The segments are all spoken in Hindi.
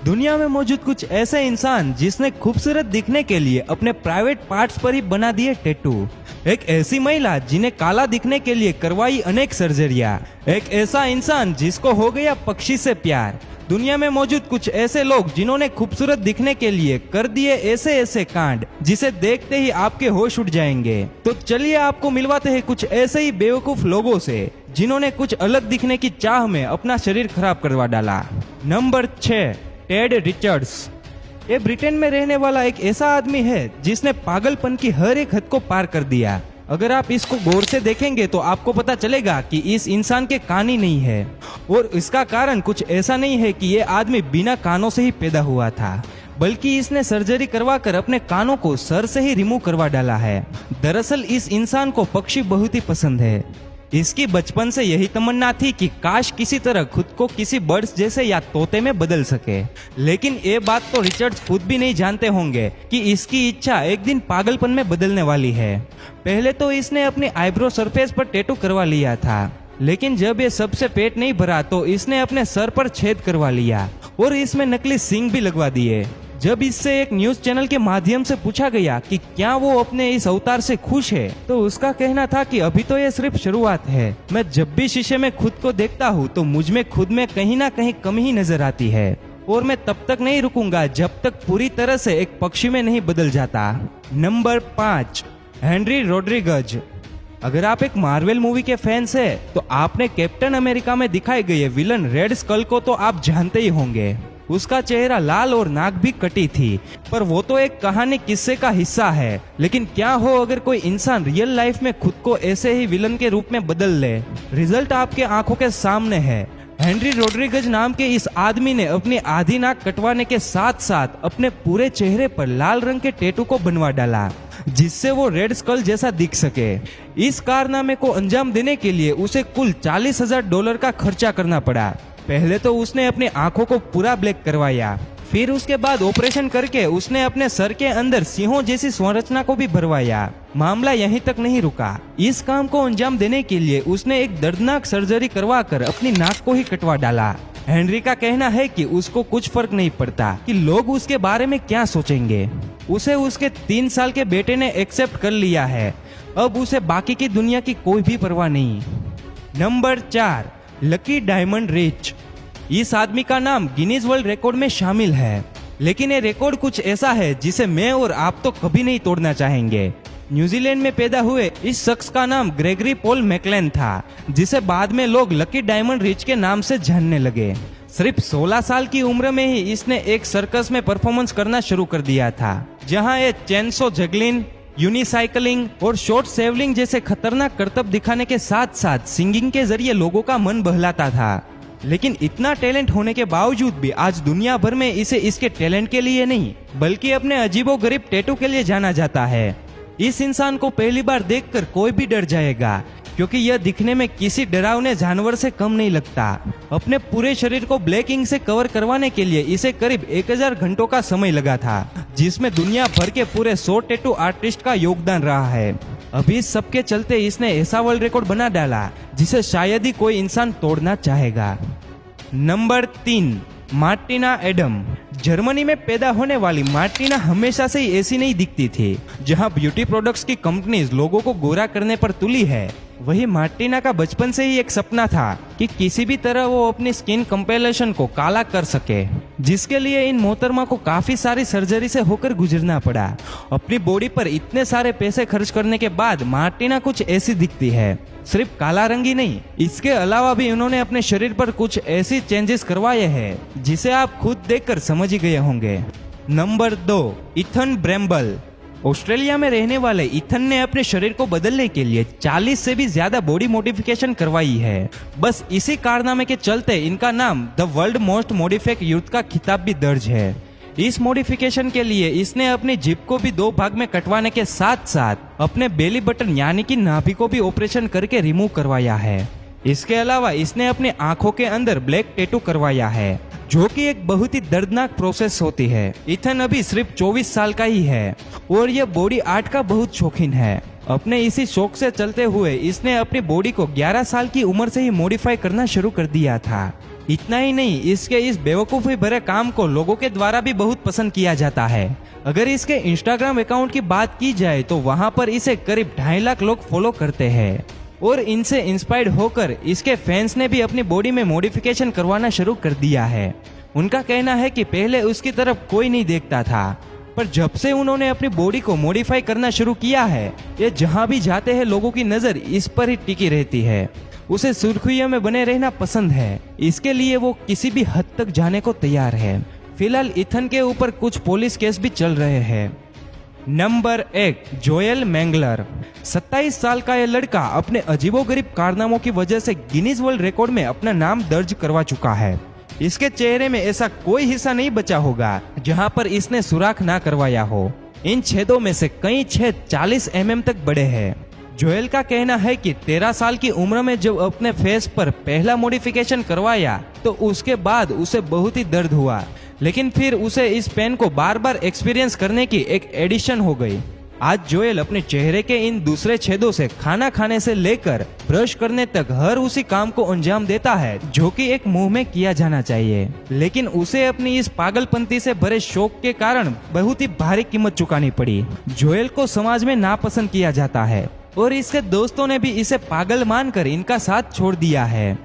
दुनिया में मौजूद कुछ ऐसे इंसान जिसने खूबसूरत दिखने के लिए अपने प्राइवेट पार्ट्स पर ही बना दिए टैटू। एक ऐसी महिला जिन्हें काला दिखने के लिए करवाई अनेक सर्जरियां। एक ऐसा इंसान जिसको हो गया पक्षी से प्यार। दुनिया में मौजूद कुछ ऐसे लोग जिन्होंने खूबसूरत दिखने के लिए कर दिए ऐसे ऐसे कांड जिसे देखते ही आपके होश उड़ जाएंगे। तो चलिए आपको मिलवाते हैं कुछ ऐसे ही बेवकूफ लोगों से जिन्होंने कुछ अलग दिखने की चाह में अपना शरीर खराब करवा डाला। Number 6, Ted Richards. ये ब्रिटेन में रहने वाला एक ऐसा आदमी है जिसने पागलपन की हर एक हद को पार कर दिया। अगर आप इसको गौर से देखेंगे तो आपको पता चलेगा कि इस इंसान के कान ही नहीं है, और इसका कारण कुछ ऐसा नहीं है कि ये आदमी बिना कानों से ही पैदा हुआ था, बल्कि इसने सर्जरी करवाकर अपने कानों को सर से ही रिमूव करवा डाला है। दरअसल इस इंसान को पक्षी बहुत ही पसंद है। इसकी बचपन से यही तमन्ना थी कि काश किसी तरह खुद को किसी बर्ड्स जैसे या तोते में बदल सके। लेकिन ये बात तो रिचर्ड्स खुद भी नहीं जानते होंगे कि इसकी इच्छा एक दिन पागलपन में बदलने वाली है। पहले तो इसने अपनी आईब्रो सरफेस पर टैटू करवा लिया था, लेकिन जब ये सबसे पेट नहीं भरा तो इसने अपने सर पर छेद करवा लिया और इसमें नकली सींग भी लगवा दिए। जब इससे एक न्यूज चैनल के माध्यम से पूछा गया कि क्या वो अपने इस अवतार से खुश है, तो उसका कहना था कि अभी तो ये सिर्फ शुरुआत है। मैं जब भी शीशे में खुद को देखता हूँ तो मुझ में खुद में कहीं ना कहीं कमी ही नजर आती है, और मैं तब तक नहीं रुकूंगा जब तक पूरी तरह से एक पक्षी में नहीं बदल जाता। Number 5, Henry Rodriguez. अगर आप एक मार्वल मूवी के फैंस है तो आपने कैप्टन अमेरिका में दिखाए गए विलन रेड स्कल को तो आप जानते ही होंगे। उसका चेहरा लाल और नाक भी कटी थी, पर वो तो एक कहानी किस्से का हिस्सा है। लेकिन क्या हो अगर कोई इंसान रियल लाइफ में खुद को ऐसे ही विलन के रूप में बदल ले। रिजल्ट आपके आंखों के सामने है। हेनरी रोड्रिगज नाम के इस आदमी ने अपनी आधी नाक कटवाने के साथ साथ अपने पूरे चेहरे पर लाल रंग के टैटू को बनवा डाला, जिससे वो रेड स्कल जैसा दिख सके। इस कारनामे को अंजाम देने के लिए उसे कुल $40,000 का खर्चा करना पड़ा। पहले तो उसने अपनी आंखों को पूरा ब्लैक करवाया, फिर उसके बाद ऑपरेशन करके उसने अपने सर के अंदर सिंहों जैसी संरचना को भी भरवाया। मामला यहीं तक नहीं रुका। इस काम को अंजाम देने के लिए उसने एक दर्दनाक सर्जरी करवाकर अपनी नाक को ही कटवा डाला। हेनरी का कहना है कि उसको कुछ फर्क नहीं पड़ता कि लोग उसके बारे में क्या सोचेंगे। उसे उसके 3 साल के बेटे ने एक्सेप्ट कर लिया है। अब उसे बाकी की दुनिया की कोई भी परवाह नहीं। Number 4, lucky diamond rich. इस आदमी का नाम गिनीज वर्ल्ड रिकॉर्ड में शामिल है, लेकिन ये रिकॉर्ड कुछ ऐसा है जिसे मैं और आप तो कभी नहीं तोड़ना चाहेंगे। न्यूजीलैंड में पैदा हुए इस शख्स का नाम ग्रेगरी पॉल मैकलेन था, जिसे बाद में लोग लकी डायमंड रिच के नाम से जानने लगे। सिर्फ 16 साल की उम्र में ही इसने एक सर्कस में परफॉर्मेंस करना शुरू कर दिया था, जहां ये चेनसो जगलिंग, यूनिसाइकिलिंग और शॉर्ट सेवलिंग जैसे खतरनाक करतब दिखाने के साथ साथ सिंगिंग के जरिए लोगों का मन बहलाता था। लेकिन इतना टैलेंट होने के बावजूद भी आज दुनिया भर में इसे इसके टैलेंट के लिए नहीं बल्कि अपने अजीबोगरीब टैटू के लिए जाना जाता है। इस इंसान को पहली बार देखकर कोई भी डर जाएगा, क्योंकि यह दिखने में किसी डरावने जानवर से कम नहीं लगता। अपने पूरे शरीर को ब्लैक इंक से कवर करवाने के लिए इसे करीब 1000 घंटों का समय लगा था, जिसमें दुनिया भर के पूरे 100 टैटू आर्टिस्ट का योगदान रहा है। अभी इस सब के चलते इसने ऐसा वर्ल्ड रिकॉर्ड बना डाला जिसे शायद ही कोई इंसान तोड़ना चाहेगा। Number 3, Martina Adam. जर्मनी में पैदा होने वाली मार्टिना हमेशा से ही ऐसी नहीं दिखती थी। जहां ब्यूटी प्रोडक्ट्स की कंपनीज लोगों को गोरा करने पर तुली है, वही मार्टिना का बचपन से ही एक सपना था कि किसी भी तरह वो अपनी स्किन कंपेलेशन को काला कर सके, जिसके लिए इन मोहतरमा को काफी सारी सर्जरी से होकर गुजरना पड़ा। अपनी बॉडी पर इतने सारे पैसे खर्च करने के बाद मार्टिना कुछ ऐसी दिखती है। सिर्फ काला रंग ही नहीं, इसके अलावा भी उन्होंने अपने शरीर पर कुछ ऐसी चेंजेस करवाए हैं जिसे आप खुद देखकर समझ ही गए होंगे। Number 2, Ethan ब्रेम्बल। ऑस्ट्रेलिया में रहने वाले इथन ने अपने शरीर को बदलने के लिए 40 से भी ज्यादा बॉडी मॉडिफिकेशन करवाई है। बस इसी कारनामे के चलते इनका नाम the world most modified youth का खिताब भी दर्ज है। इस मॉडिफिकेशन के लिए इसने अपनी जिप को भी 2 भाग में कटवाने के साथ साथ अपने बेली बटन यानी कि नाभि को भी ऑपरेशन करके रिमूव करवाया है। इसके अलावा इसने अपनी आंखों के अंदर ब्लैक टैटू करवाया है, जो कि एक बहुत ही दर्दनाक प्रोसेस होती है। इथन अभी सिर्फ 24 साल का ही है और यह बॉडी आर्ट का बहुत शौकीन है। अपने इसी शौक से चलते हुए इसने अपनी बॉडी को 11 साल की उम्र से ही मॉडिफाई करना शुरू कर दिया था। इतना ही नहीं, इसके इस बेवकूफ़ी भरे काम को लोगों के द्वारा भी बहुत पसंद किया जाता है। अगर इसके इंस्टाग्राम अकाउंट की बात की जाए तो वहां पर इसे करीब 2.5 लाख लोग फॉलो करते हैं और इनसे इंस्पायर्ड होकर इसके फैंस ने भी अपनी बॉडी में मॉडिफिकेशन करवाना शुरू कर दिया है। उनका कहना है कि पहले उसकी तरफ कोई नहीं देखता था, पर जब से उन्होंने अपनी बॉडी को मॉडिफाई करना शुरू किया है, ये जहां भी जाते हैं लोगों की नजर इस पर ही टिकी रहती है। उसे सुर्खियों में बने रहना पसंद है, इसके लिए वो किसी भी हद तक जाने को तैयार है। फिलहाल इथन के ऊपर कुछ पुलिस केस भी चल रहे हैं। Number 1, Joel मैंगलर। 27 साल का यह लड़का अपने अजीबोगरीब कारनामों की वजह से गिनीज वर्ल्ड रिकॉर्ड में अपना नाम दर्ज करवा चुका है। इसके चेहरे में ऐसा कोई हिस्सा नहीं बचा होगा जहां पर इसने सुराख ना करवाया हो। इन छेदों में से कई छेद 40 mm तक बड़े हैं। जोएल का कहना है कि 13 साल की उम्र में जब अपने फेस पर पहला मॉडिफिकेशन करवाया तो उसके बाद उसे बहुत ही दर्द हुआ, लेकिन फिर उसे इस पेन को बार बार एक्सपीरियंस करने की एक एडिशन हो गई। आज जोएल अपने चेहरे के इन दूसरे छेदों से खाना खाने से लेकर ब्रश करने तक हर उसी काम को अंजाम देता है जो कि एक मुंह में किया जाना चाहिए, लेकिन उसे अपनी इस पागलपंती से भरे शौक के कारण बहुत ही भारी कीमत चुकानी पड़ी। जोएल को समाज में नापसंद किया जाता है और इसके दोस्तों ने भी इसे पागल मानकर इनका साथ छोड़ दिया है।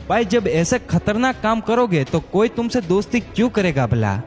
भाई, जब ऐसे खतरनाक काम करोगे तो कोई तुमसे दोस्ती क्यों करेगा भला।